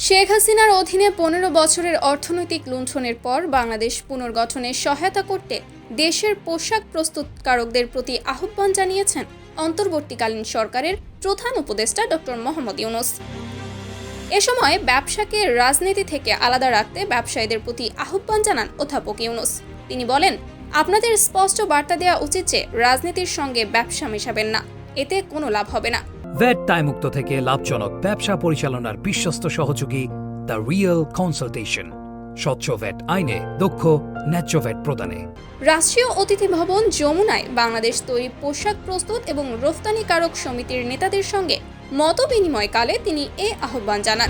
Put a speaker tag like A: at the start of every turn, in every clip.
A: শেখ হাসিনার অধীনে ১৫ বছরের অর্থনৈতিক লুণ্ঠনের পর বাংলাদেশ পুনর্গঠনে সহায়তা করতে দেশের পোশাক প্রস্তুতকারকদের প্রতি আহ্বান জানিয়েছেন অন্তর্বর্তীকালীন সরকারের প্রধান উপদেষ্টা ডক্টর মোহাম্মদ ইউনূস। এ সময় ব্যবসাকে রাজনীতি থেকে আলাদা রাখতে ব্যবসায়ীদের প্রতি আহ্বান জানান অধ্যাপক ইউনূস। তিনি বলেন, আপনাদের স্পষ্ট বার্তা দেওয়া উচিত যে রাজনীতির সঙ্গে ব্যবসা মেশাবেন না, এতে কোনো লাভ হবে না।
B: ভ্যাট দায়মুক্ত থেকে লাভজনক ব্যবসা পরিচালনার বিশ্বস্ত সহযোগী দ্য রিয়েল কনসালটেশন, স্বচ্ছ ভ্যাট আইনে দক্ষ ন্যায্য ভ্যাট প্রদানে।
A: রাষ্ট্রীয় অতিথি ভবন যমুনায় বাংলাদেশ তৈরি পোশাক প্রস্তুত এবং রফতানিকারক সমিতির নেতাদের সঙ্গে মতবিনিময়কালে তিনি এ আহ্বান জানান।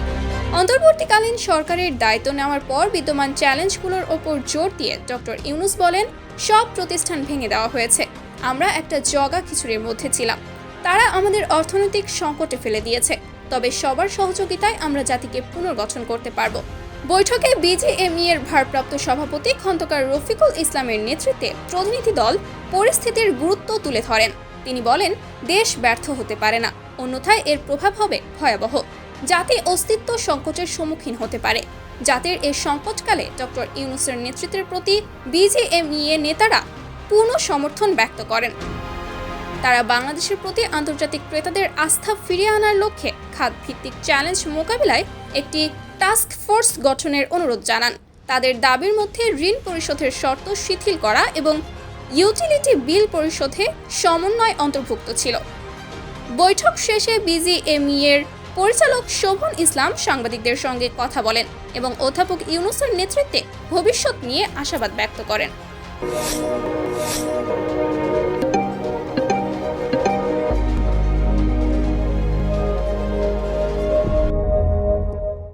A: অন্তর্বর্তীকালীন সরকারের দায়িত্ব নেওয়ার পর বিদ্যমান চ্যালেঞ্জগুলোর ওপর জোর দিয়ে ডক্টর ইউনূস বলেন, সব প্রতিষ্ঠান ভেঙে দেওয়া হয়েছে। আমরা একটা জগা খিচুড়ির মধ্যে ছিলাম। তারা আমাদের অর্থনৈতিক সংকটে ফেলে দিয়েছে। তবে সবার সহযোগিতায় আমরা জাতিকে পুনর্গঠন করতে পারব। বৈঠকে বিজিএমইএর ভারপ্রাপ্ত সভাপতি খন্দকার রফিকুল ইসলামের নেতৃত্বে প্রতিনিধি দল পরিস্থিতির গুরুত্ব তুলে ধরেন। তিনি বলেন, দেশ ব্যর্থ হতে পারে না, অন্যথায় এর প্রভাব হবে ভয়াবহ। জাতি অস্তিত্ব সংকটের সম্মুখীন হতে পারে। জাতির এই সংকটকালে ডক্টর ইউনূসের নেতৃত্বের প্রতি বিজিএমইএ নেতারা পূর্ণ সমর্থন ব্যক্ত করেন। তারা বাংলাদেশের প্রতি আন্তর্জাতিক ক্রেতাদের আস্থা ফিরিয়ে আনার লক্ষ্যে খাতভিত্তিক চ্যালেঞ্জ মোকাবিলায় একটি টাস্ক ফোর্স গঠনের অনুরোধ জানান। তাদের দাবির মধ্যে ঋণ পরিশোধের শর্ত শিথিল করা এবং ইউটিলিটি বিল পরিশোধে সমন্বয় অন্তর্ভুক্ত ছিল। বৈঠক শেষে বিজিএমইএর পরিচালক শোভন ইসলাম সাংবাদিকদের সঙ্গে কথা বলেন এবং অধ্যাপক ইউনূসের নেতৃত্বে ভবিষ্যৎ নিয়ে আশাবাদ ব্যক্ত করেন।